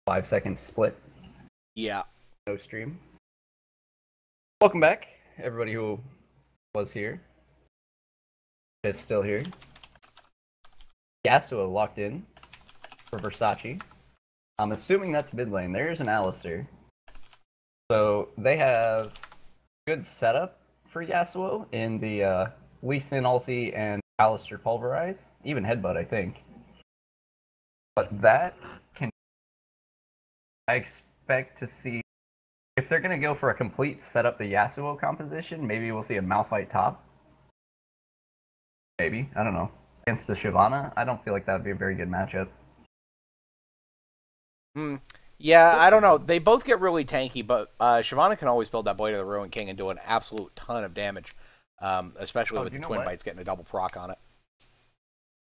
5 second split. Yeah. No stream. Welcome back, everybody who was here. Is still here. Yasuo locked in for Versace. I'm assuming that's mid lane. There's an Alistair. So they have good setup for Yasuo in the Lee Sin ulti and Alistair Pulverize. Even Headbutt, I think. But that can... I expect to see... If they're going to go for a complete setup the Yasuo composition, maybe we'll see a Malphite top. Maybe. I don't know. Against the Shyvana, I don't feel like that would be a very good matchup. Yeah, I don't know. They both get really tanky, but Shyvana can always build that Blade of the Ruin King and do an absolute ton of damage, especially with the Twin Bites getting a double proc on it.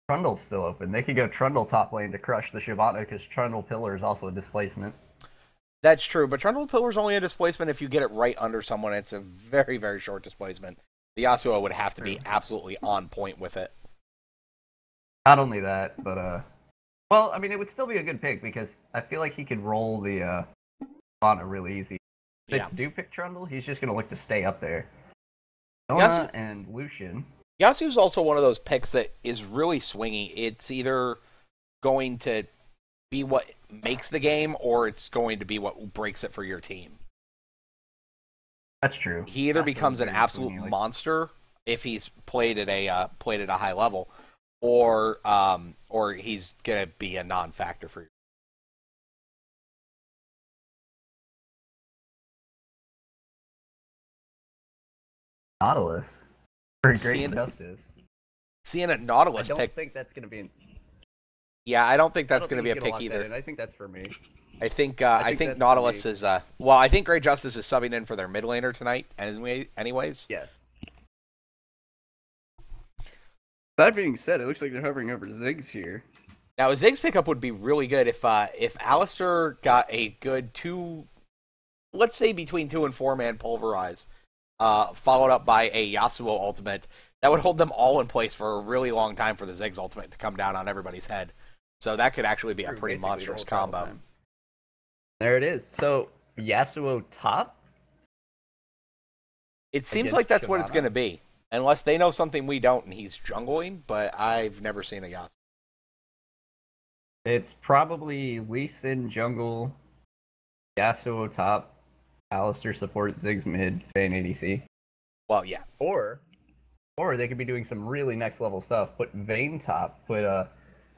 Trundle's still open. They could go Trundle top lane to crush the Shyvana because Trundle Pillar is also a displacement. That's true, but Trundle Pillar is only a displacement if you get it right under someone. It's a very, very short displacement. The Yasuo would have to be absolutely on point with it. Not only that, but well, I mean, it would still be a good pick because I feel like he could roll the Shyvana really easy. If they do pick Trundle, he's just going to look to stay up there. Nona and Lucian. Yasuo's also one of those picks that is really swingy. It's either going to be what makes the game, or it's going to be what breaks it for your team. That's true. He either becomes an absolute monster if he's played at a high level, or he's gonna be a non-factor for you. Nautilus for great justice. Seeing a Nautilus pick. I don't think that's gonna be. Yeah, I don't think that's going to be a pick either. I think that's for me. I think Nautilus is well, I think Great Justice is subbing in for their mid laner tonight anyways. Yes. That being said, it looks like they're hovering over Ziggs here. Now, a Ziggs pickup would be really good if Alistair got a good let's say between 2 and 4 man Pulverize, followed up by a Yasuo ultimate. That would hold them all in place for a really long time for the Ziggs ultimate to come down on everybody's head. So that could actually be a pretty monstrous combo. There it is. So, Yasuo top? It seems like that's what it's going to be. Unless they know something we don't and he's jungling, but I've never seen a Yasuo. It's probably Lee Sin jungle, Yasuo top, Alistair support, Ziggs mid, Vayne ADC. Well, yeah. Or they could be doing some really next level stuff. Put Vayne top, put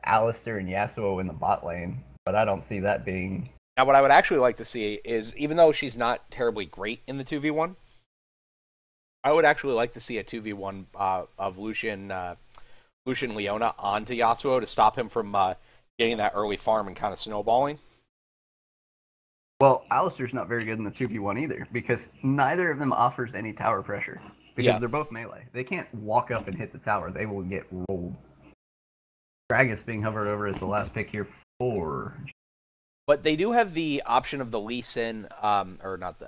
Alistair and Yasuo in the bot lane. But I don't see that being... Now, what I would actually like to see is, even though she's not terribly great in the 2v1, I would actually like to see a 2v1 of Lucian Leona onto Yasuo to stop him from getting that early farm and kind of snowballing. Well, Alistair's not very good in the 2v1 either, because neither of them offers any tower pressure. Because they're both melee. They can't walk up and hit the tower. They will get rolled. Gragas being hovered over as the last pick here for... But they do have the option of the Lee Sin, or not,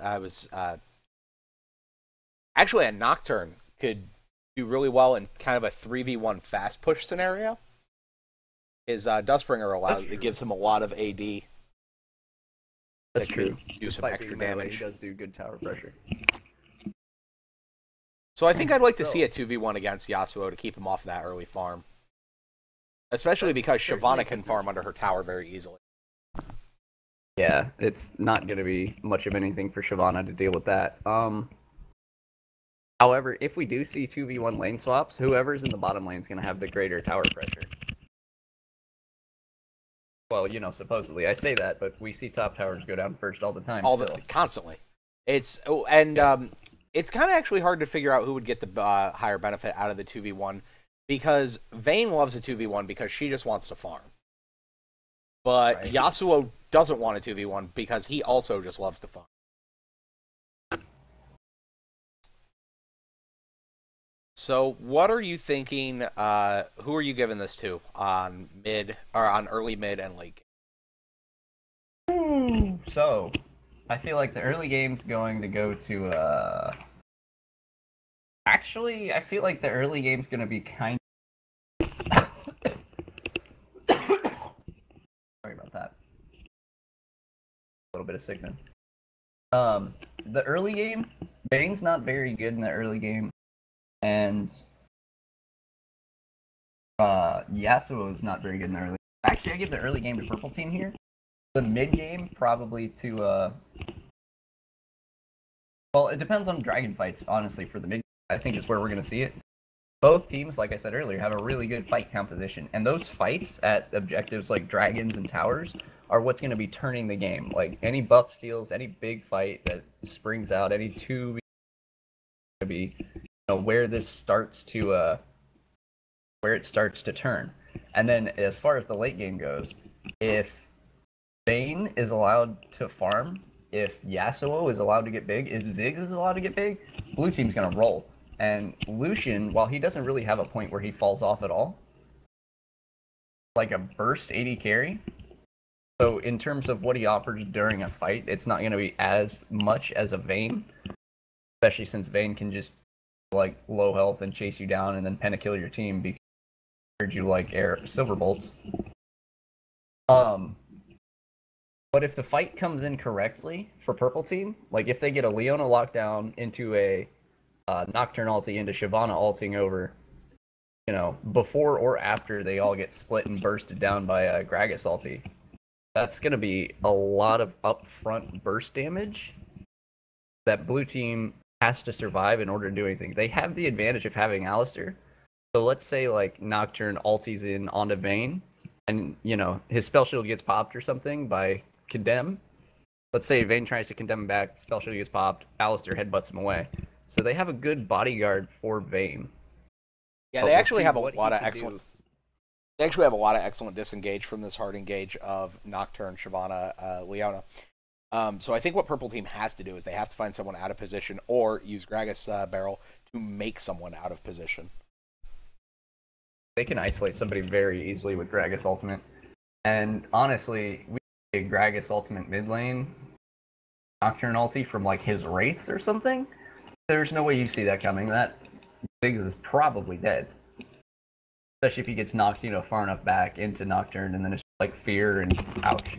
actually a Nocturne could do really well in kind of a 3v1 fast push scenario. His Dustbringer it gives him a lot of AD. That's true. Do some extra damage. He does do good tower pressure. So I think I'd like to see a 2v1 against Yasuo to keep him off that early farm. Especially because Shyvana can farm under her tower very easily. Yeah, it's not going to be much of anything for Shyvana to deal with that. However, if we do see 2v1 lane swaps, whoever's in the bottom lane is going to have the greater tower pressure. Well, you know, supposedly. I say that, but we see top towers go down first all the time. Constantly. It's kind of actually hard to figure out who would get the higher benefit out of the 2v1, because Vayne loves a 2v1 because she just wants to farm. But Yasuo doesn't want a 2v1 because he also just loves to farm. So, what are you thinking? Who are you giving this to on early mid and late game? So, I feel like the early game's going to go to Actually, I feel like the early game's going to be kind of... Sorry about that. little bit of Sigmund. The early game, Bane's not very good in the early game, and Yasuo is not very good in the early game. Actually, I give the early game to purple team here. The mid game probably to well, it depends on dragon fights, honestly, for the mid game. I think is where we're going to see it. Both teams, like I said earlier, have a really good fight composition, and those fights at objectives like dragons and towers are what's going to be turning the game. Like any buff steals, any big fight that springs out, any 2v to be, where this starts to where it starts to turn. And then as far as the late game goes, if Vayne is allowed to farm, if Yasuo is allowed to get big, if Ziggs is allowed to get big, blue team's gonna roll. And Lucian, while he doesn't really have a point where he falls off at all, like a burst AD carry. So in terms of what he offers during a fight, it's not gonna be as much as a Vayne, especially since Vayne can just like low health and chase you down and then pentakill your team because you like silver bolts. But if the fight comes in correctly for purple team, like if they get a Leona lockdown into a Nocturne ulti into Shyvana ulting over, before or after they all get split and bursted down by a Gragas ulti, that's going to be a lot of upfront burst damage that blue team has to survive in order to do anything. They have the advantage of having Alistar. So let's say like Nocturne ultis in onto Vayne, and his spell shield gets popped or something by Condemn. Let's say Vayne tries to condemn him back, spell shield gets popped, Alistar headbutts him away. So they have a good bodyguard for Vayne. Yeah, they actually have a lot of excellent. They actually have a lot of excellent disengage from this hard engage of Nocturne, Shyvana, Leona. So I think what purple team has to do is they have to find someone out of position or use Gragas Barrel to make someone out of position. They can isolate somebody very easily with Gragas Ultimate. And honestly, we see a Gragas Ultimate mid lane Nocturne ulti from like his Wraiths or something. There's no way you see that coming. That Biggs is probably dead. Especially if he gets knocked, far enough back into Nocturne, and then it's like fear and ouch.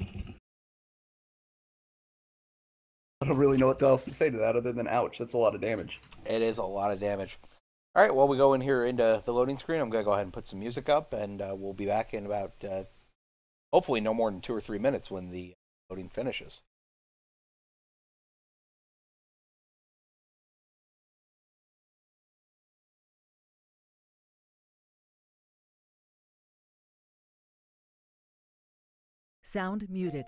I don't really know what else to say to that other than ouch. That's a lot of damage. It is a lot of damage. All right, well, we go in here into the loading screen. I'm going to go ahead and put some music up, and we'll be back in about, hopefully no more than 2 or 3 minutes when the loading finishes. Sound muted.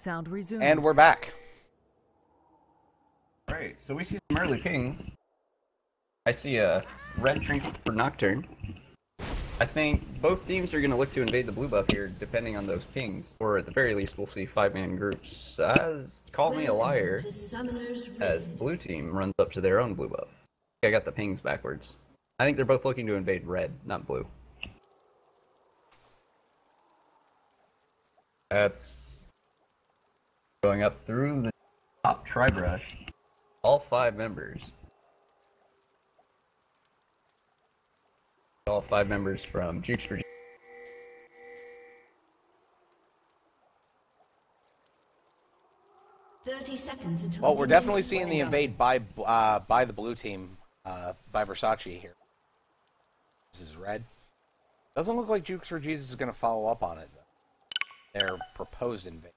Sound resumed. And we're back. Alright, so we see some early pings. I see a red trinket for Nocturne. I think both teams are going to look to invade the blue buff here, depending on those pings. Or at the very least, we'll see 5-man groups. As call me a liar, as blue team runs up to their own blue buff. I got the pings backwards. I think they're both looking to invade red, not blue. That's going up through the top tri-brush. All 5 members. All 5 members from Jukes for 30 seconds until. Well, we're definitely seeing the invade by the blue team, by Versace here. This is red. Doesn't look like Jukes for Jesus is going to follow up on it, though. Their proposed invade.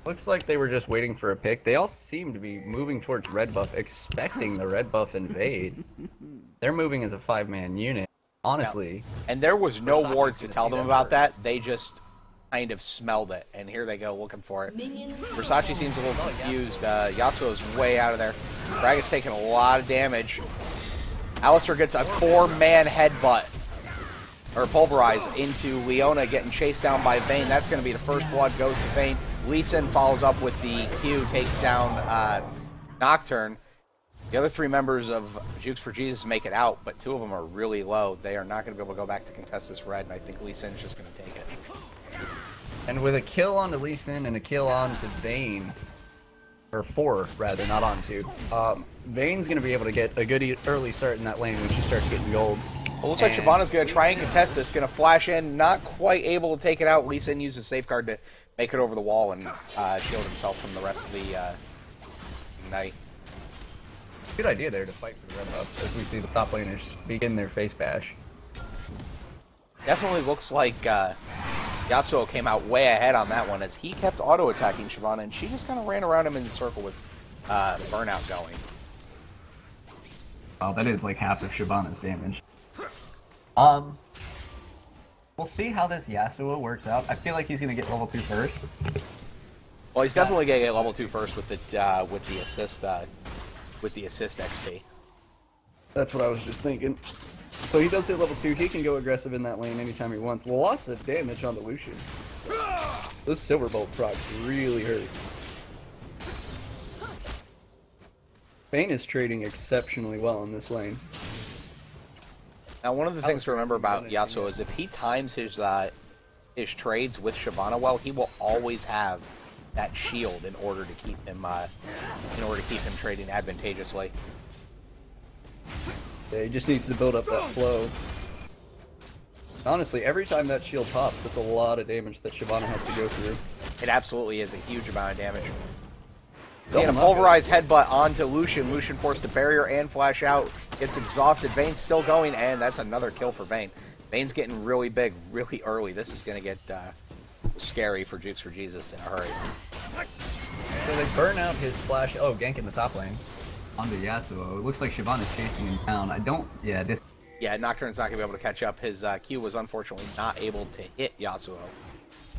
Looks like they were just waiting for a pick. They all seem to be moving towards red buff, expecting the red buff invade. They're moving as a 5-man unit. Honestly. And there was no Versace's wards to gonna tell see them that about first. that. They just kind of smelled it, and here they go looking for it. Versace seems a little confused. Yasuo's way out of there. Gragas taking a lot of damage. Alistair gets a 4-man headbutt, or pulverize, into Leona, getting chased down by Vayne. That's going to be the first blood goes to Vayne. Lee Sin follows up with the Q, takes down Nocturne. The other 3 members of Jukes for Jesus make it out, but 2 of them are really low. They are not going to be able to go back to contest this red, and I think Lee Sin's just going to take it. And with a kill onto Lee Sin and a kill onto Vayne, or 4 rather, not on 2, Vayne's going to be able to get a good early start in that lane when she starts getting gold. Well, looks like Shyvana's going to try and contest this. Going to flash in, not quite able to take it out. Lee Sin uses safeguard to make it over the wall and shield himself from the rest of the Ignite. Good idea there to fight for the red buff, as we see the top laners begin their face bash. Definitely looks like Yasuo came out way ahead on that one as he kept auto-attacking Shyvana, and she just kind of ran around him in the circle with burnout going. Oh, that is like half of Shyvana's damage. We'll see how this Yasuo works out. I feel like he's gonna get level 2 first. Well, he's definitely gonna get level 2 first with the assist XP. That's what I was just thinking. So he does hit level 2, he can go aggressive in that lane anytime he wants. Lots of damage on the Lucian. Those Silver Bolt procs really hurt. Vayne is trading exceptionally well in this lane. Now, one of the things to remember about Yasuo is if he times his trades with Shyvana well, he will always have that shield in order to keep him trading advantageously. Yeah, he just needs to build up that flow. Honestly, every time that shield pops, that's a lot of damage that Shyvana has to go through. It absolutely is a huge amount of damage. Seeing a pulverized headbutt onto Lucian. Lucian forced a barrier and flash out. Gets exhausted. Vayne's still going, and that's another kill for Vayne. Vayne's getting really big, really early. This is going to get scary for Jukes for Jesus in a hurry. So they burn out his flash. Oh, gank in the top lane onto Yasuo. It looks like Shyvana's chasing him down. Yeah, Nocturne's not going to be able to catch up. His Q was unfortunately not able to hit Yasuo,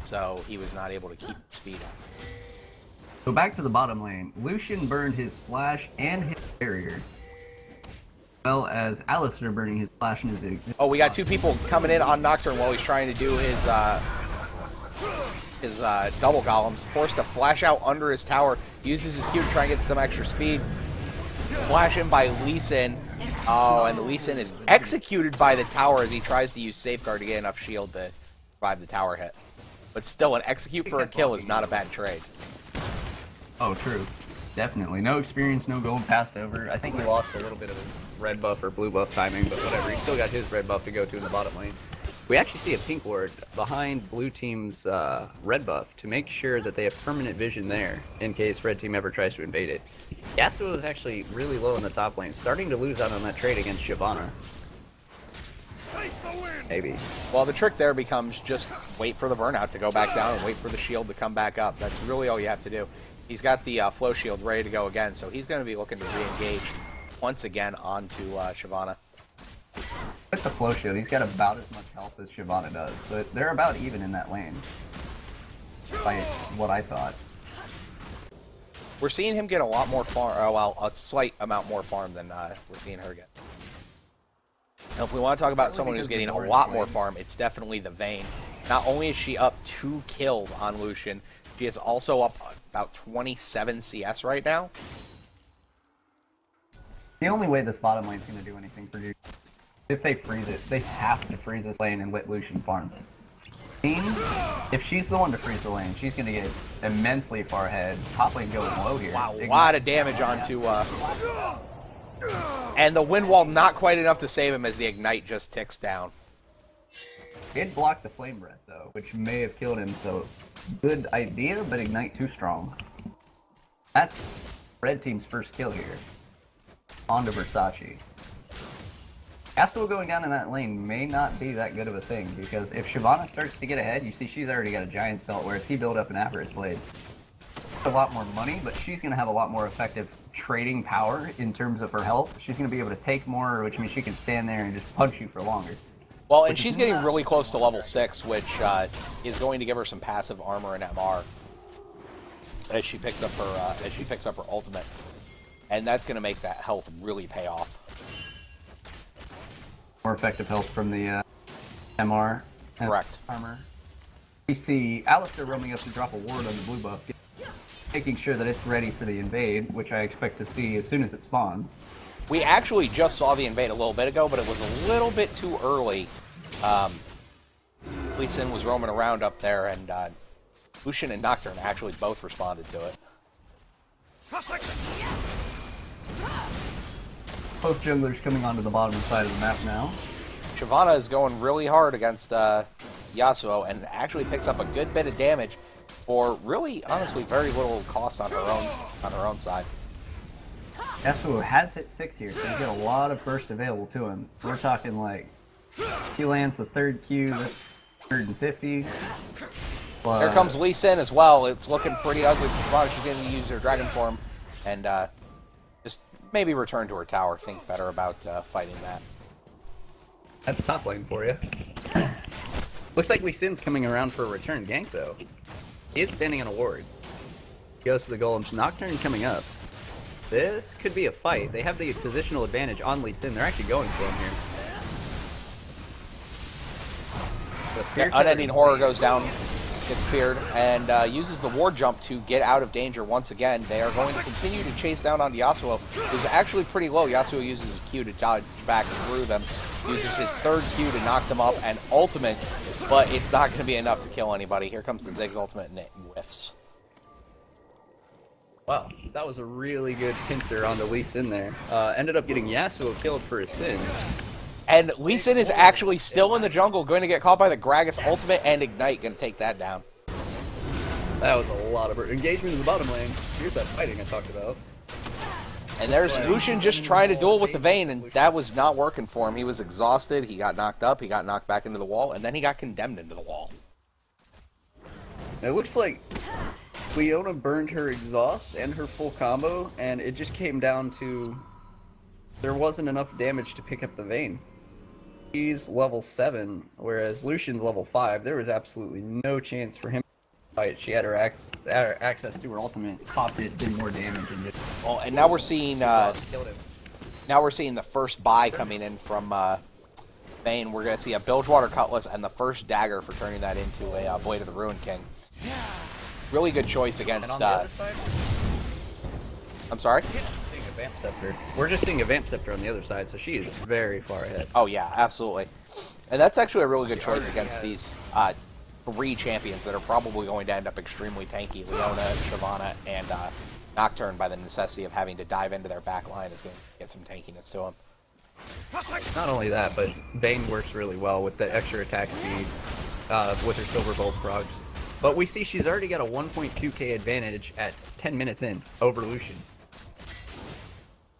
so he was not able to keep speed up. So back to the bottom lane. Lucian burned his flash and his barrier, as well as Alistair burning his flash and his... Oh, we got 2 people coming in on Nocturne while he's trying to do his double golems. Forced to flash out under his tower. Uses his Q to try and get some extra speed. Flash in by Lee Sin. Oh, and Lee Sin is executed by the tower as he tries to use safeguard to get enough shield to survive the tower hit. But still, an execute for a kill is not a bad trade. Oh, true. Definitely. No experience, no gold passed over. I think he lost a little bit of his red buff or blue buff timing, but whatever. He still got his red buff to go to in the bottom lane. We actually see a pink ward behind blue team's red buff to make sure that they have permanent vision there in case red team ever tries to invade it. Yasuo is actually really low in the top lane, starting to lose out on that trade against Shyvana. Maybe. Well, the trick there becomes just wait for the burnout to go back down and wait for the shield to come back up. That's really all you have to do. He's got the flow shield ready to go again, so he's going to be looking to re-engage once again onto Shyvana. With the flow shield, he's got about as much health as Shyvana does, so they're about even in that lane. by what I thought. We're seeing him get a lot more farm, well, a slight amount more farm than we're seeing her get. Now, if we want to talk about someone who's getting a lot more farm, it's definitely the Vayne. Not only is she up 2 kills on Lucian, she is also up about 27 CS right now. The only way this bottom lane's going to do anything for you, if they freeze it, they have to freeze this lane and let Lucian farm it. If she's the one to freeze the lane, she's going to get immensely far ahead. Top lane going low here. Wow, a lot of damage onto... and the wind wall not quite enough to save him as the Ignite just ticks down. It blocked the Flame Breath, though, which may have killed him, so good idea, but Ignite too strong. That's Red Team's first kill here. On to Versace. Yasuo going down in that lane may not be that good of a thing, because if Shyvana starts to get ahead, you see she's already got a Giant's Belt, whereas he built up an Avarice Blade. A lot more money, but she's going to have a lot more effective trading power in terms of her health. She's going to be able to take more, which means she can stand there and just punch you for longer. Well, and she's getting really close to level 6, which is going to give her some passive armor and MR as she picks up her ultimate, and that's going to make that health really pay off. More effective health from the MR. Correct. Armor. We see Alistar roaming up to drop a ward on the blue buff, making sure that it's ready for the invade, which I expect to see as soon as it spawns. We actually just saw the invade a little bit ago, but it was a little bit too early. Lee Sin was roaming around up there, and Lucian and Nocturne actually both responded to it. Both junglers coming onto the bottom side of the map now. Shyvana is going really hard against Yasuo, and actually picks up a good bit of damage for really, honestly, very little cost on her own side. Yasuo has hit 6 here, so he's got a lot of burst available to him. We're talking like, he lands the 3rd Q, that's 150. Here comes Lee Sin as well. It's looking pretty ugly for Shyvana. She's going to use her Dragon Form, and just maybe return to her tower. Think better about fighting that. That's top lane for you. Looks like Lee Sin's coming around for a return gank, though. He is standing on a ward. He goes to the golems. Nocturne coming up. This could be a fight. They have the positional advantage on Lee Sin. They're actually going for him here. Unending Horror goes down, gets feared, and uses the ward jump to get out of danger once again. They are going to continue to chase down on Yasuo, who's actually pretty low. Yasuo uses his Q to dodge back through them, uses his 3rd Q to knock them up, and ultimate, but it's not going to be enough to kill anybody. Here comes the Ziggs ultimate, and it whiffs. Wow, that was a really good pincer on the Lee Sin there. Ended up getting Yasuo killed for his sins. And Lee Sin is actually still in the jungle, going to get caught by the Gragas ultimate and Ignite, going to take that down. That was a lot of engagement in the bottom lane. Here's that fighting I talked about. And there's Lucian just trying to duel with the Vayne, and that was not working for him. He was exhausted, he got knocked up, he got knocked back into the wall, and then he got condemned into the wall. It looks like Leona burned her exhaust and her full combo, and it just came down to there wasn't enough damage to pick up the Vayne. She's level 7, whereas Lucian's level 5. There was absolutely no chance for him to fight. She had her access to her ultimate, popped it, did more damage, and just... Well, and now we're seeing the first buy coming in from Vayne. We're going to see a Bilgewater Cutlass and the first dagger for turning that into a Blade of the Ruined King. Really good choice against... And on the other side? I'm sorry? Vamp Scepter. We're just seeing a Vamp Scepter on the other side, so she is very far ahead. Oh yeah, absolutely. And that's actually a really good choice against these 3 champions that are probably going to end up extremely tanky. Leona, Shyvana, and Nocturne, by the necessity of having to dive into their back line, is going to get some tankiness to them. Not only that, but Vayne works really well with the extra attack speed with her Silver Bolt procs. But we see she's already got a 1.2k advantage at 10 minutes in over Lucian.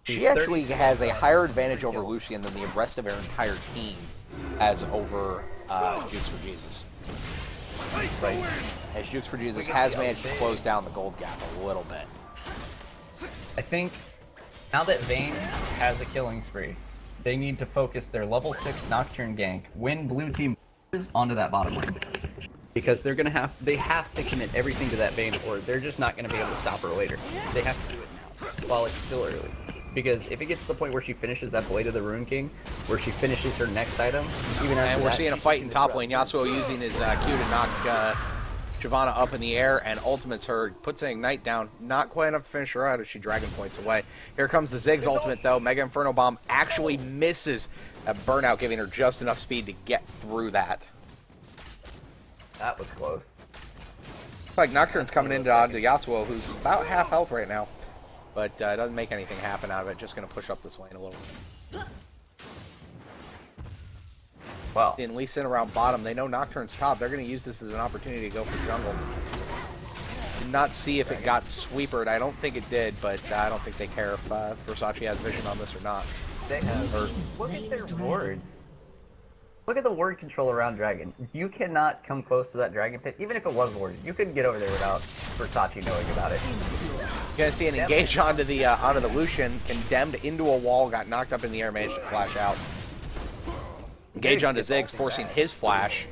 She actually has a higher advantage over Lucian than the rest of her entire team has over Jukes for Jesus. Right? As Jukes for Jesus has managed to close down the gold gap a little bit. I think now that Vayne has a killing spree, they need to focus their level 6 Nocturne gank when blue team onto that bottom lane. because they have to commit everything to that Bane, or they're just not gonna be able to stop her later. They have to do it now, while it's still early. Because if it gets to the point where she finishes that Blade of the Rune King, where she finishes her next item, even after and we're seeing a fight in top lane. Yasuo using his Q to knock Shyvana up in the air, and ultimates her, puts an Ignite down. Not quite enough to finish her out as she Dragon Points away. Here comes the Ziggs ultimate, though. Mega Inferno Bomb actually misses a burnout, giving her just enough speed to get through that. That was close. Looks like Nocturne's coming into Yasuo, who's about half health right now. But doesn't make anything happen out of it. Just going to push up this lane a little bit. Wow. In Lee Sin around bottom, they know Nocturne's top. They're going to use this as an opportunity to go for jungle. Did not see if it got sweepered. I don't think it did, but I don't think they care if Versace has vision on this or not. They have. Look at their wards. Look at the ward control around Dragon. You cannot come close to that Dragon Pit, even if it was warded. You couldn't get over there without Versace knowing about it. You're gonna see an engage onto the Lucian, condemned into a wall, got knocked up in the air, managed to flash out. Engage onto Ziggs, forcing his flash.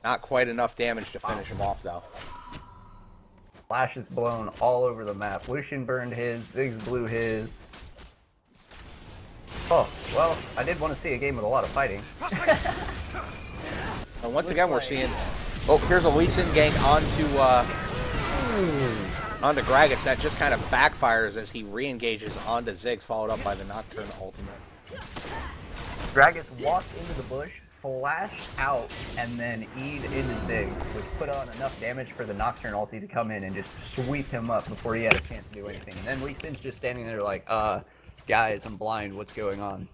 Not quite enough damage to finish him off, though. Flash is blown all over the map. Lucian burned his, Ziggs blew his. Oh, well, I did want to see a game with a lot of fighting. And once again, we're seeing... Oh, here's a Lee Sin gank onto Gragas. That just kind of backfires as he re-engages onto Ziggs, followed up by the Nocturne ultimate. Gragas walked into the bush, flashed out, and then E'd into Ziggs, which put on enough damage for the Nocturne ulti to come in and just sweep him up before he had a chance to do anything. And then Lee Sin's just standing there like, guys, I'm blind, what's going on?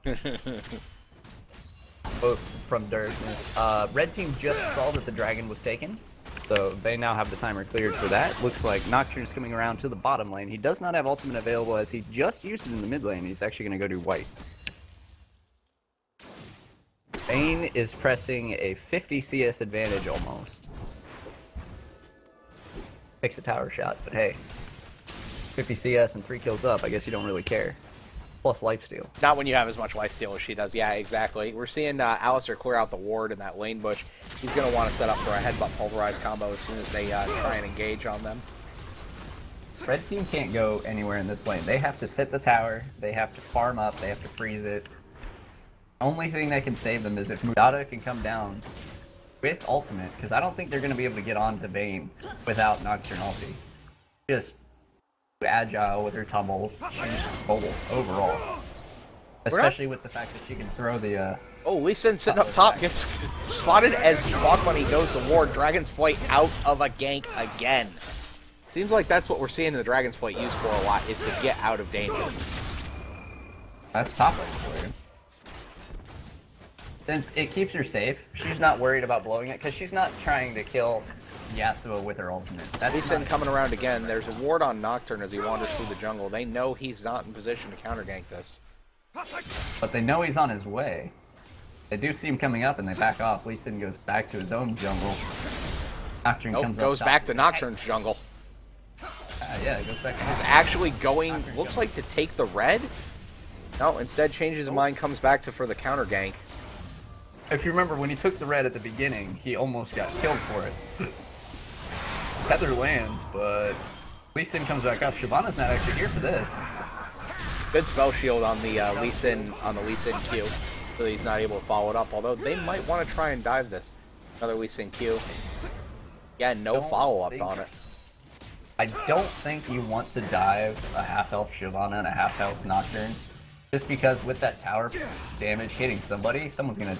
Both from darkness. Red team just saw that the dragon was taken, so they now have the timer cleared for that. Looks like Nocturne's coming around to the bottom lane. He does not have ultimate available as he just used it in the mid lane. He's actually going to go to white. Vayne is pressing a 50 CS advantage almost. Takes a tower shot, but hey. 50 CS and 3 kills up, I guess you don't really care. Plus lifesteal. Not when you have as much lifesteal as she does. Yeah, exactly. We're seeing Alistar clear out the ward in that lane bush. He's going to want to set up for a headbutt pulverize combo as soon as they try and engage on them. Red team can't go anywhere in this lane. They have to sit the tower, they have to farm up, they have to freeze it. The only thing that can save them is if Mudada can come down with ultimate, because I don't think they're going to be able to get on to Vayne without Nocturne ulti. Just agile with her tumbles, she's mobile overall. Especially with the fact that she can throw the Oh, Lee Sin sitting up top gets spotted as Walk Money goes to ward. Dragon's Flight out of a gank again. Seems like that's what we're seeing the Dragon's Flight used for a lot, is to get out of danger. That's top lane for you. Since it keeps her safe, she's not worried about blowing it, because she's not trying to kill Yasuo with her ultimate. Lee Sin coming around again. There's a ward on Nocturne as he wanders through the jungle. They know he's not in position to counter gank this. But they know he's on his way. They do see him coming up and they back off. Lee Sin goes back to his own jungle. Nocturne comes goes back to Nocturne's jungle. Yeah, it goes back to He's actually going, looks like, to take the red? No, instead changes his mind, comes back to for the counter gank. If you remember, when he took the red at the beginning, he almost got killed for it. Tether lands, but Lee Sin comes back up. Shyvana's not actually here for this. Good spell shield on the Lee Sin Q, so he's not able to follow it up. Although they might want to try and dive this. Another Lee Sin Q. Yeah, no follow up on it. I don't think you want to dive a half health Shyvana and a half health Nocturne, just because with that tower damage hitting somebody, someone's gonna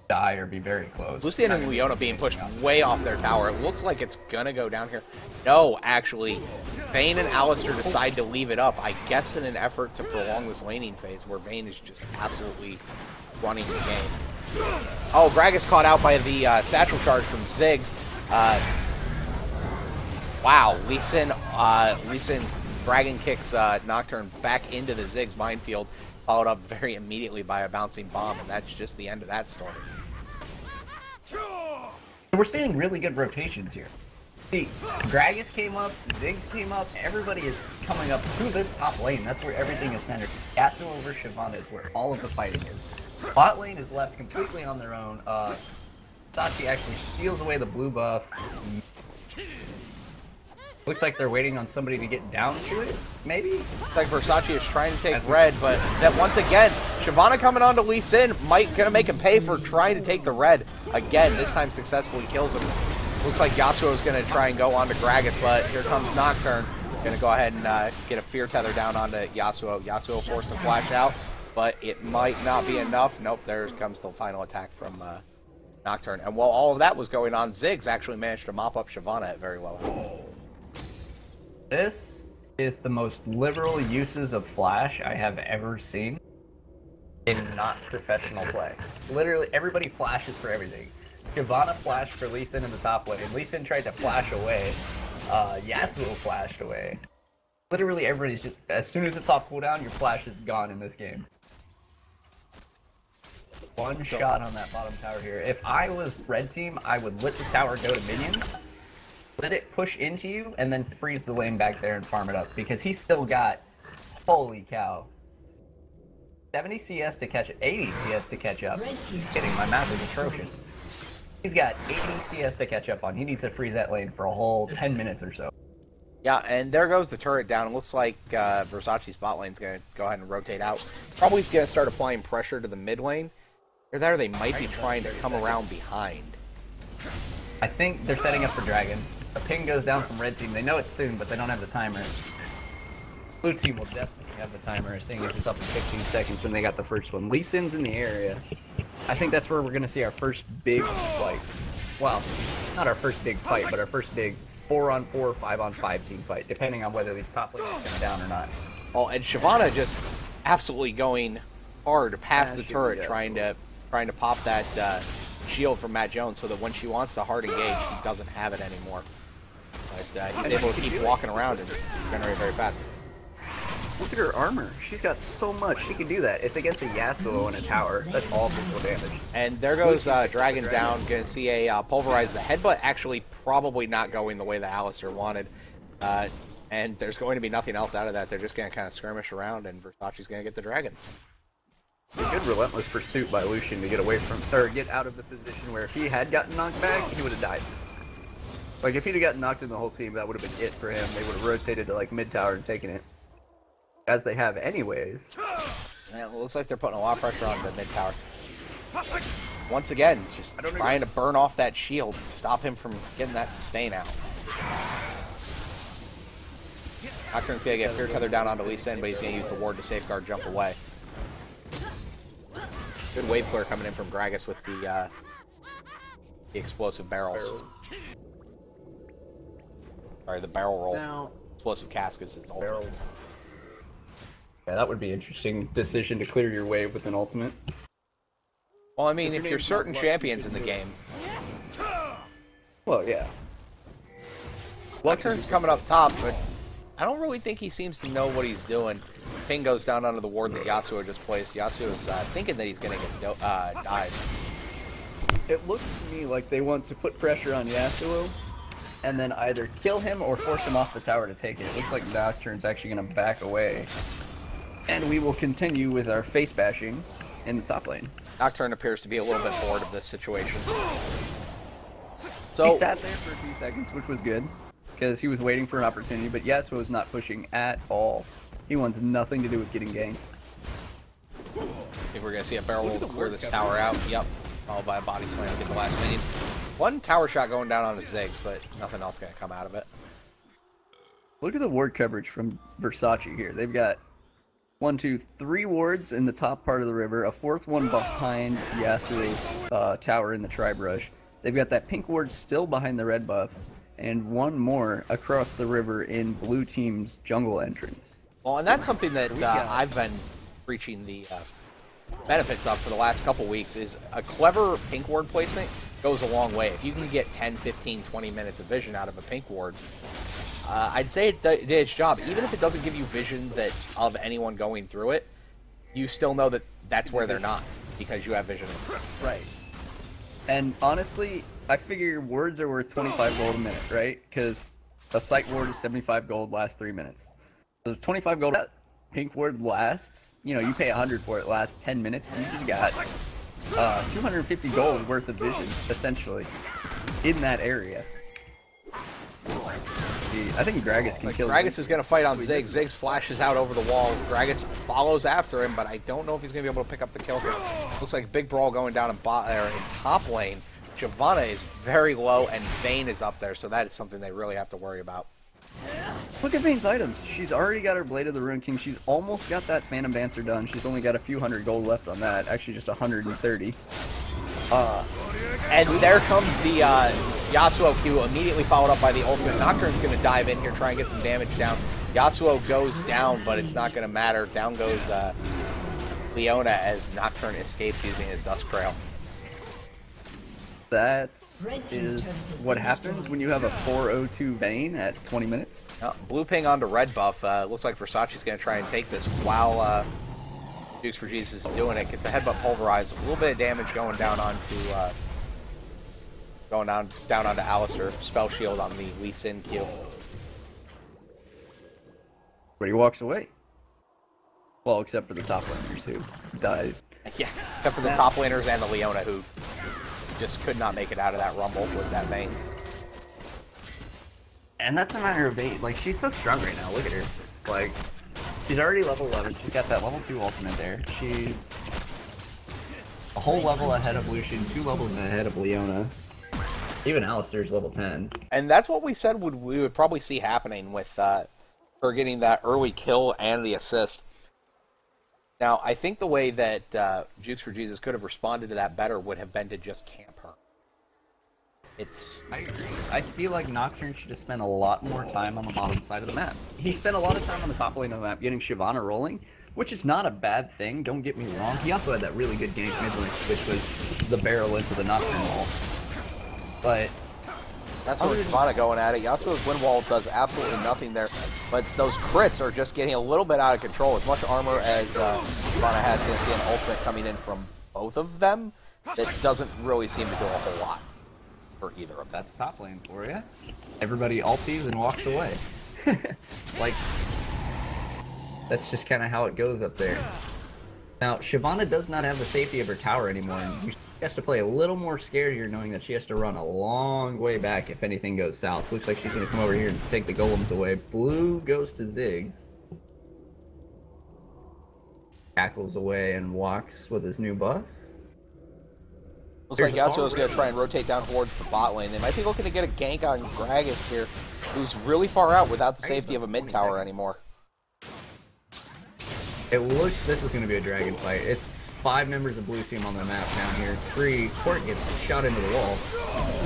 die or be very close. Lucian and Leona being pushed way off their tower. It looks like it's gonna go down here. No, actually, Vayne and Alistar decide to leave it up. I guess in an effort to prolong this laning phase where Vayne is just absolutely running the game. Oh, Gragas caught out by the satchel charge from Ziggs. Wow, Lee Sin Dragon kicks Nocturne back into the Ziggs minefield, followed up very immediately by a bouncing bomb, and that's just the end of that story. We're seeing really good rotations here. See, Gragas came up, Ziggs came up, everybody is coming up through this top lane. That's where everything is centered. Yasuo over Shyvana is where all of the fighting is. Bot lane is left completely on their own. Versace actually steals away the blue buff. Looks like they're waiting on somebody to get down to it, maybe? Looks like Versace is trying to take red, but then once again, Shyvana coming on to Lee Sin, gonna make him pay for trying to take the red. Again, this time successfully kills him. Looks like Yasuo's gonna try and go on to Gragas, but here comes Nocturne. Gonna go ahead and get a fear tether down onto Yasuo. Yasuo forced to flash out, but it might not be enough. Nope, there comes the final attack from Nocturne. And while all of that was going on, Ziggs actually managed to mop up Shyvana very well. This is the most liberal uses of Flash I have ever seen in not professional play. Literally, everybody flashes for everything. Shyvana flashed for Lee Sin in the top lane. Lee Sin tried to flash away. Yasuo flashed away. Literally, everybody's just, as soon as it's off cooldown, your flash is gone in this game. One shot on that bottom tower here. If I was red team, I would let the tower go to minions. Let it push into you, and then freeze the lane back there and farm it up, because he's still got, holy cow, 70 CS to catch, 80 CS to catch up. Just kidding, my math is atrocious. He's got 80 CS to catch up on. He needs to freeze that lane for a whole 10 minutes or so. Yeah, and there goes the turret down. It looks like Versace's bot lane's going to go ahead and rotate out. Probably going to start applying pressure to the mid lane. Or there, they might be trying to come around behind. I think they're setting up for Dragon. A ping goes down from red team. They know it's soon, but they don't have the timer. Blue team will definitely have the timer, seeing as it's up in 15 seconds and they got the first one. Lee Sin's in the area. I think that's where we're going to see our first big fight. Well, not our first big fight, but our first big 4-on-4 or 5-on-5 team fight, depending on whether these top lanes are down or not. Oh, and Shyvana just absolutely going hard past the turret, trying to pop that shield from Matt Jones, so that when she wants to hard engage, she doesn't have it anymore. But he's able to keep walking around and generate very fast. Look at her armor. She's got so much. She can do that. It's against a Yasuo and a tower. That's all physical damage. And there goes Dragon down. Going to see a pulverize. The headbutt actually probably not going the way that Alistar wanted. And there's going to be nothing else out of that. They're just going to kind of skirmish around, and Versace's going to get the Dragon. A good relentless pursuit by Lucian to get away from, or get out of the position where if he had gotten knocked back, he would have died. Like, if he'd have gotten knocked in the whole team, that would have been it for him. They would have rotated to, like, mid-tower and taken it. As they have anyways. Man, it looks like they're putting a lot of pressure on the mid-tower. Once again, just trying to burn off that shield, stop him from getting that sustain out. Nocturne's going to get Fear Tether down onto Lee Sin, but he's going to use the ward to safeguard jump away. Good wave clear coming in from Gragas with the explosive barrels. Sorry, the barrel roll. Now, explosive cask is his ultimate. Yeah, that would be an interesting decision to clear your wave with an ultimate. Well, I mean, if you're certain champions in the game. Well, yeah. Nocturne's coming up top, but I don't really think he seems to know what he's doing. Ping goes down onto the ward that Yasuo just placed. Yasuo's thinking that he's going to get died. It looks to me like they want to put pressure on Yasuo and then either kill him or force him off the tower to take it. It looks like Nocturne's actually going to back away. And we will continue with our face bashing in the top lane. Nocturne appears to be a little bit bored of this situation. So he sat there for a few seconds, which was good, because he was waiting for an opportunity, but Yasuo is not pushing at all. He wants nothing to do with getting ganked. I think we're going to see a barrel roll to clear this tower out. Yep. Followed by a body slam to get the last minion. One tower shot going down on the Ziggs, but nothing else going to come out of it. Look at the ward coverage from Versace here. They've got 1, 2, 3 wards in the top part of the river, a 4th one behind Yasuo's tower in the tri-brush. They've got that pink ward still behind the red buff, and 1 more across the river in blue team's jungle entrance. Well, and that's something that I've been preaching the benefits of for the last couple weeks, is a clever pink ward placement goes a long way. If you can get 10, 15, 20 minutes of vision out of a pink ward, I'd say it did its job. Even if it doesn't give you vision of anyone going through it, you still know that that's where they're not, because you have vision. Right. And honestly, I figure wards are worth 25 gold a minute, right? Because a sight ward is 75 gold, lasts 3 minutes. So 25 gold, that pink ward lasts, you know, you pay 100 for it, lasts 10 minutes, and you just got 250 gold worth of vision, essentially, in that area. I think Gragas can kill him. Gragas is going to fight on Ziggs. Ziggs flashes out over the wall. Gragas follows after him, but I don't know if he's going to be able to pick up the kill here. Looks like a big brawl going down in top lane. Giovanna is very low, and Vayne is up there, so that is something they really have to worry about. Look at Vayne's items. She's already got her Blade of the Rune King. She's almost got that Phantom Dancer done. She's only got a few hundred gold left on that. Actually, just 130. And there comes the Yasuo Q, immediately followed up by the ultimate. Nocturne's going to dive in here, try and get some damage down. Yasuo goes down, but it's not going to matter. Down goes Leona as Nocturne escapes using his Dusk Trail. That is what happens when you have a 402 Vayne at 20 minutes. Blue ping onto red buff. Looks like Versace's going to try and take this while Jukes for Jesus is doing it. Gets a headbutt pulverize. A little bit of damage going down onto Alistar. Spell shield on the Lee Sin Q. But he walks away. Well, except for the top laners who died. Yeah, except for the top laners and the Leona who just could not make it out of that rumble with that Vayne. And that's a matter of Vayne. Like, she's so strong right now. Look at her. Like, she's already level 11. She's got that level 2 ultimate there. She's a whole level ahead of Lucian, 2 levels ahead of Leona. Even Alistar's level 10. And that's what we said we would probably see happening with her getting that early kill and the assist. Now, I think the way that Jukes for Jesus could have responded to that better would have been to just camp her. I agree. I feel like Nocturne should have spent a lot more time on the bottom side of the map. He spent a lot of time on the top lane of the map getting Shyvana rolling, which is not a bad thing, don't get me wrong. He also had that really good gank mid lane, which was the barrel into the Nocturne wall. But that's where Shyvana going at it. Yasuo's wind wall does absolutely nothing there, but those crits are just getting a little bit out of control. As much armor as Shyvana has, going to see an ultimate coming in from both of them. That doesn't really seem to do a whole lot for either of them. That's top lane for you. Everybody ulties and walks away. Like, that's just kind of how it goes up there. Now, Shyvana does not have the safety of her tower anymore, and she has to play a little more scared here, knowing that she has to run a long way back if anything goes south. Looks like she's going to come over here and take the golems away. Blue goes to Ziggs. Cackles away and walks with his new buff. Looks like Yasuo's going to try and rotate down towards the bot lane. They might be looking to get a gank on Gragas here, who's really far out without the safety of a mid tower anymore. It looks this is going to be a dragon fight. It's 5 members of blue team on the map down here. 3, Court gets shot into the wall.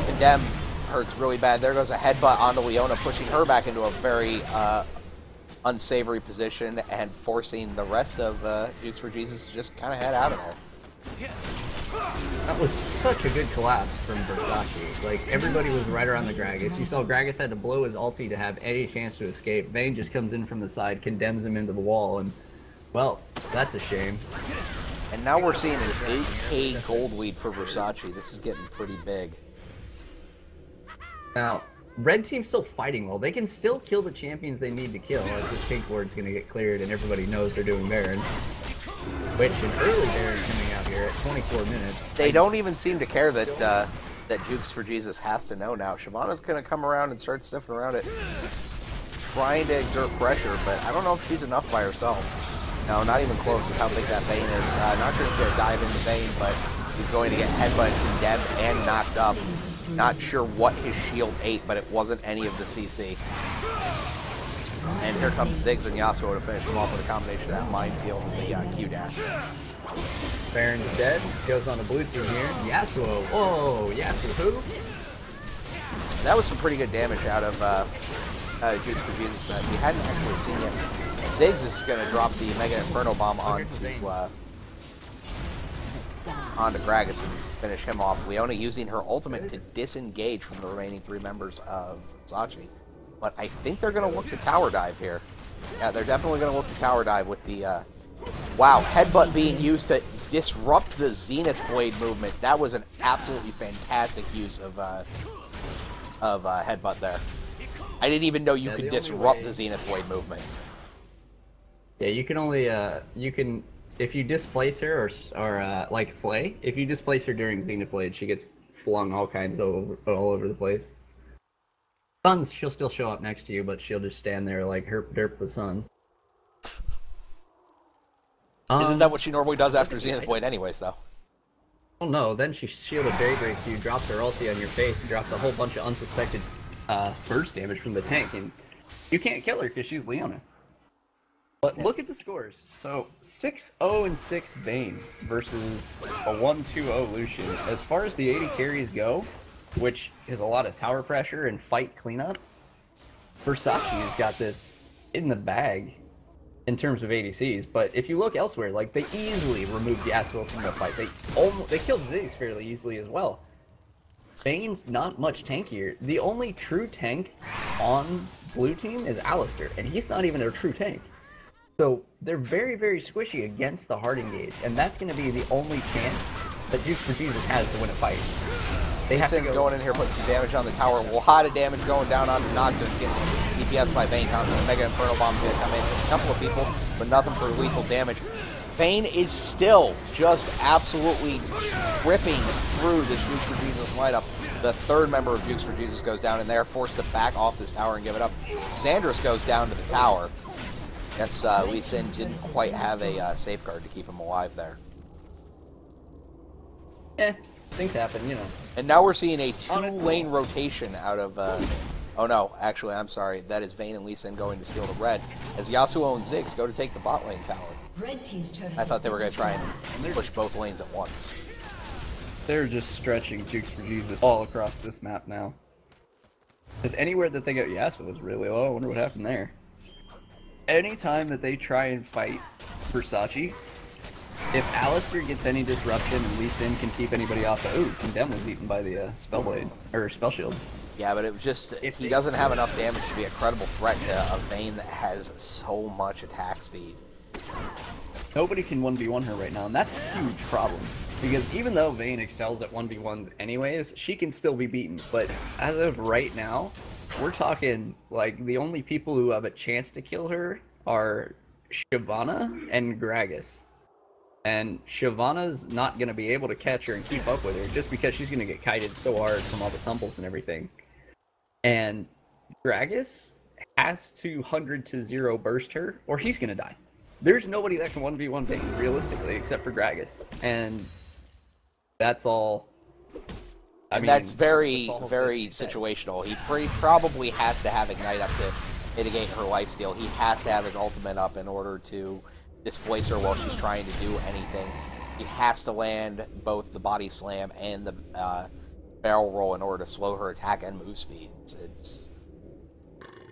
Condemn hurts really bad. There goes a headbutt onto Leona, pushing her back into a very unsavory position and forcing the rest of Jukes for Jesus to just kind of head out of there. That was such a good collapse from Versace. Like, everybody was right around the Gragas. You saw Gragas had to blow his ulti to have any chance to escape. Vayne just comes in from the side, condemns him into the wall, and, well, that's a shame. And now we're seeing an 8k gold lead for Versace. This is getting pretty big. Now, red team's still fighting well. They can still kill the champions they need to kill, as this pink ward's going to get cleared and everybody knows they're doing Baron. Which, an early Baron coming out here at 24 minutes. They don't even seem to care that that Jukes for Jesus has to know now. Shyvana's going to come around and start sniffing around it, trying to exert pressure, but I don't know if she's enough by herself. No, not even close with how big that Vayne is. Not sure he's going to dive into Vayne, but he's going to get headbutt, condemned, and knocked up. Not sure what his shield ate, but it wasn't any of the CC. And here comes Ziggs and Yasuo to finish him off with a combination of that minefield and the Q-dash. Baron's dead. Goes on the blue team here. Yasuo. Whoa, Yasuo who? That was some pretty good damage out of Jukes for Jesus that we hadn't actually seen yet. Ziggs is going to drop the Mega Inferno Bomb onto Gragas and finish him off. Leona using her ultimate to disengage from the remaining 3 members of Versace. But I think they're going to look to tower dive here. Yeah, they're definitely going to look to tower dive with the... wow, headbutt being used to disrupt the Zenith Blade movement. That was an absolutely fantastic use of headbutt there. I didn't even know you could disrupt the Zenith Blade movement. Yeah, you can only, you can if you displace her or like Flay, if you displace her during Xenoblade, she gets flung all all over the place. Suns, she'll still show up next to you, but she'll just stand there like herp derp the sun. Isn't that what she normally does after Xenoblade anyways, though? Well, no, then she shielded Berry Break you, dropped her ulti on your face, and dropped a whole bunch of unsuspected burst damage from the tank, and you can't kill her because she's Leona. But look at the scores. So 6-0 and 6 Vayne versus a 1-2-0 Lucian. As far as the 80 carries go, which is a lot of tower pressure and fight cleanup, Versace has got this in the bag in terms of ADCs. But if you look elsewhere, like they easily removed Yasuo from the fight. They killed Ziggs fairly easily as well. Vayne's not much tankier. The only true tank on blue team is Alistar, and he's not even a true tank. So they're very, very squishy against the hard engage, and that's going to be the only chance that Jukes for Jesus has to win a fight. They have to going in here, putting some damage on the tower. A lot of damage going down onto Nocturne, getting DPS by Vayne. Constantly Mega Inferno Bomb going to come in. It's a couple of people, but nothing for lethal damage. Vayne is still just absolutely ripping through the Jukes for Jesus lineup. The third member of Jukes for Jesus goes down, and they are forced to back off this tower and give it up. Xandris goes down to the tower. Guess Lee Sin didn't quite have a safeguard to keep him alive there. Things happen, you know. And now we're seeing a two-lane rotation out of... oh no, actually, I'm sorry. That is Vayne and Lee Sin going to steal the red, as Yasuo and Ziggs go to take the bot lane tower. Red team's turret. I thought they were going to try and push both lanes at once. They're just stretching Jukes for Jesus all across this map now. Because anywhere that they go, Yasuo was really low. I wonder what happened there. Anytime that they try and fight Versace, if Alistar gets any disruption and Lee Sin can keep anybody off the... Ooh, Condemn was eaten by the Spellblade, or Spell Shield. Yeah, but it was just... he doesn't have enough damage to be a credible threat to a Vayne that has so much attack speed. Nobody can 1v1 her right now, and that's a huge problem. Because even though Vayne excels at 1v1s anyways, she can still be beaten. But as of right now, we're talking, like, the only people who have a chance to kill her are Shyvana and Gragas. And Shyvana's not going to be able to catch her and keep up with her, just because she's going to get kited so hard from all the tumbles and everything. And Gragas has to 100 to 0 burst her, or he's going to die. There's nobody that can 1v1 Vayne, realistically, except for Gragas. And that's all... I mean, that's very, very situational. He probably has to have Ignite up to mitigate her lifesteal. He has to have his ultimate up in order to displace her while she's trying to do anything. He has to land both the body slam and the barrel roll in order to slow her attack and move speed.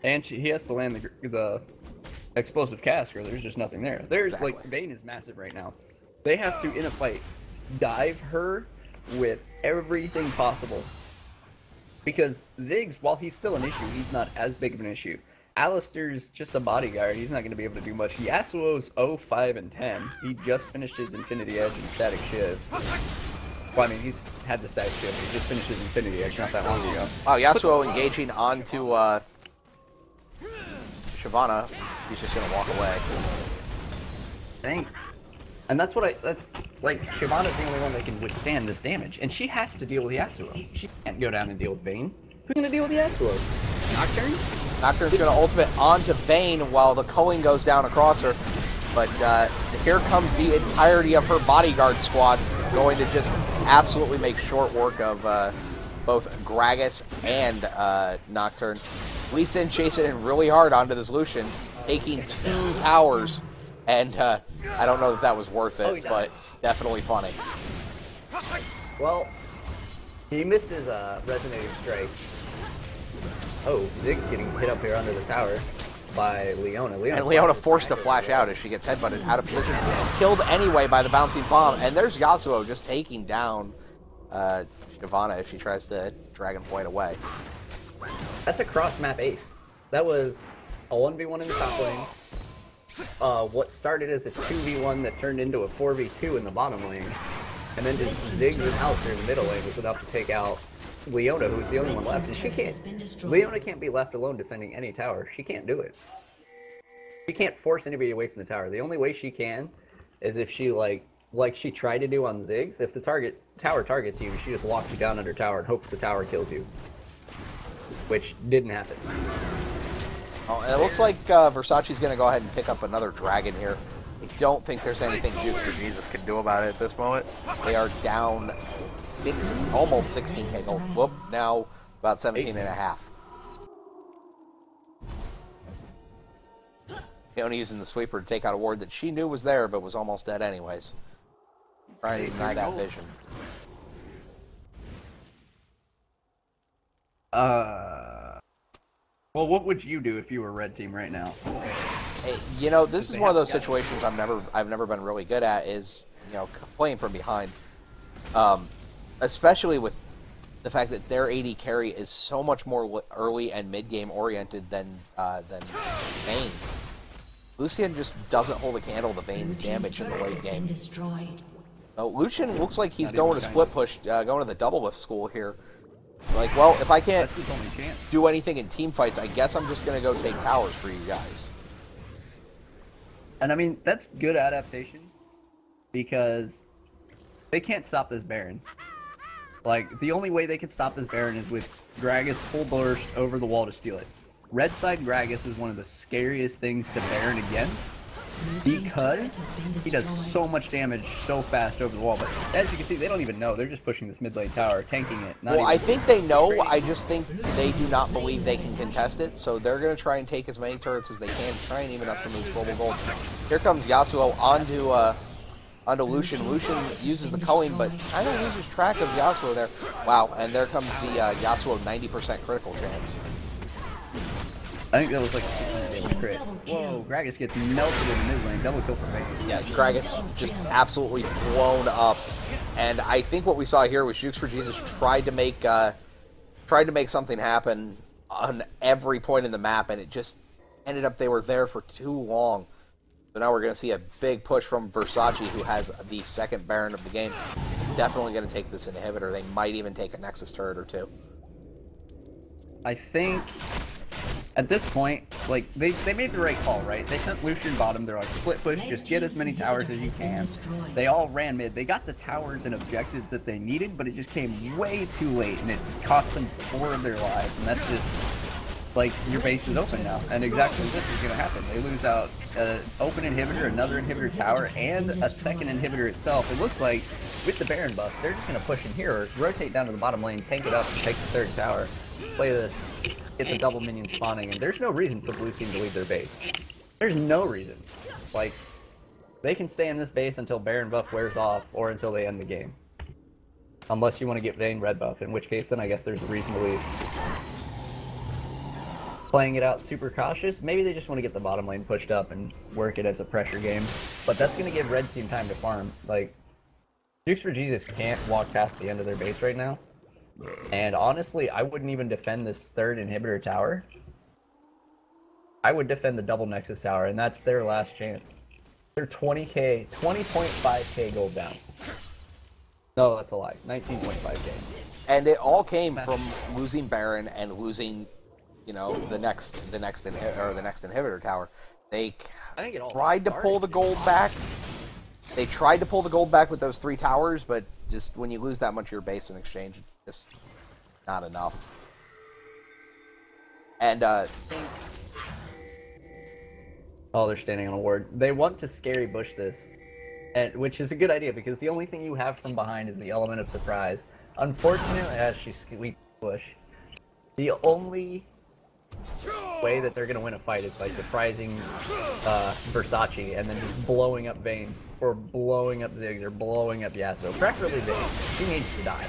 And he has to land the explosive cast, or there's just nothing there. There's like Vayne is massive right now. They have to, in a fight, dive her with everything possible. Because Ziggs, while he's still an issue, he's not as big of an issue. Alistar's just a bodyguard. He's not going to be able to do much. Yasuo's 0-5 and 10. He just finished his Infinity Edge and Static Shiv. Well, I mean, he's had the Static Shiv. He just finished his Infinity Edge not that long ago. Wow, Yasuo engaging onto Shyvana. He's just going to walk away. Thanks. And that's like, Shyvana's the only one that can withstand this damage. And she has to deal with Yasuo. She can't go down and deal with Vayne. Who's going to deal with Yasuo? Nocturne? Nocturne's going to ultimate onto Vayne while the culling goes down across her. But here comes the entirety of her bodyguard squad, going to just absolutely make short work of both Gragas and Nocturne. Lee Sin chasing in really hard onto this Lucian, taking 2 towers. And I don't know if that was worth it, but definitely funny. Well, he missed his resonating strike. Oh, Ziggs getting hit up here under the tower by Leona. And Leona forced to flash out as she gets headbutted out of position. Killed anyway by the bouncing bomb. And there's Yasuo just taking down Shyvana if she tries to Dragonflight away. That's a cross-map ace. That was a 1v1 in the top lane. What started as a 2v1 that turned into a 4v2 in the bottom lane. And then just Ziggs and Alistar in the middle lane was enough to take out Leona, who's the only one left. And she can't. Leona can't be left alone defending any tower. She can't do it. She can't force anybody away from the tower. The only way she can is if she like she tried to do on Ziggs. If the tower targets you, she just locks you down under tower and hopes the tower kills you, which didn't happen. Oh, and it looks like Versace's going to go ahead and pick up another dragon here. I don't think there's anything Jukes or Jesus can do about it at this moment. They are down almost 16k gold. Whoop, now about 17 and a half. Only using the sweeper to take out a ward that she knew was there, but was almost dead anyways. Trying to deny that vision. Well, what would you do if you were red team right now? Hey, you know, this is one of those situations I've never been really good at. Is, you know, playing from behind, especially with the fact that their AD carry is so much more early and mid game oriented than Vayne. Lucian just doesn't hold a candle to Vayne's damage in the late game. Lucian looks like he's going to split push, going to the double lift school here. It's like, well, if I can't do anything in team fights, I guess I'm just going to go take towers for you guys. And I mean, that's good adaptation, because they can't stop this Baron. Like, the only way they can stop this Baron is with Gragas full burst over the wall to steal it. Red side Gragas is one of the scariest things to Baron against, because he does so much damage so fast over the wall. But as you can see, they don't even know. They're just pushing this mid lane tower, tanking it. Well, I think they know. I just think they do not believe they can contest it. So they're going to try and take as many turrets as they can to try and even up some of these global gold. Here comes Yasuo onto Lucian. Lucian uses the culling, but kind of loses track of Yasuo there. Wow, and there comes the Yasuo 90% critical chance. I think that was like a 600 damage crit. Whoa, Gragas gets melted in the mid lane. Double kill for Vayne. Yeah, Gragas just absolutely blown up. And I think what we saw here was Jukes for Jesus tried to make something happen on every point in the map, and it just ended up they were there for too long. So now we're going to see a big push from Versace, who has the second Baron of the game. Definitely going to take this inhibitor. They might even take a Nexus turret or two. I think at this point, like, they made the right call, right? They sent Lucian bottom. They're like, split push, just get as many towers as you can. They all ran mid. They got the towers and objectives that they needed, but it just came way too late, and it cost them 4 of their lives. And that's just, like, your base is open now. And exactly this is going to happen. They lose out an open inhibitor, another inhibitor tower, and a second inhibitor itself. It looks like, with the Baron buff, they're just going to push in here, rotate down to the bottom lane, tank it up, and take the 3rd tower. Play this, get the double minion spawning, and there's no reason for blue team to leave their base. There's no reason. Like, they can stay in this base until Baron buff wears off, or until they end the game. Unless you want to get Vayne red buff, in which case then I guess there's a reason to leave. Playing it out super cautious, maybe they just want to get the bottom lane pushed up and work it as a pressure game. But that's going to give red team time to farm. Like, Jukes for Jesus can't walk past the end of their base right now. And honestly, I wouldn't even defend this 3rd inhibitor tower. I would defend the double Nexus tower, and that's their last chance. They're 20.5k gold down. No, that's a lie. 19.5k. And it all came from losing Baron and losing, you know, the next inhibitor tower. They tried to pull the gold back. They tried to pull the gold back with those 3 towers, but just when you lose that much of your base in exchange, it's just not enough. And oh, they're standing on a ward. They want to scary bush this, which is a good idea, because the only thing you have from behind is the element of surprise. Unfortunately, as she sweeps bush, the only way that they're going to win a fight is by surprising Versace and then just blowing up Vayne, or blowing up Ziggs, or blowing up Yasuo. Preferably Vayne. She needs to die.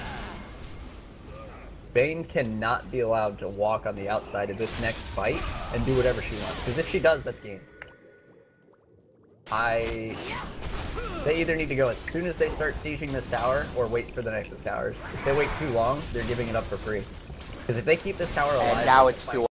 Vayne cannot be allowed to walk on the outside of this next fight and do whatever she wants, because if she does, that's game. They either need to go as soon as they start sieging this tower, or wait for the Nexus towers. If they wait too long, they're giving it up for free. Because if they keep this tower alive... And now it's too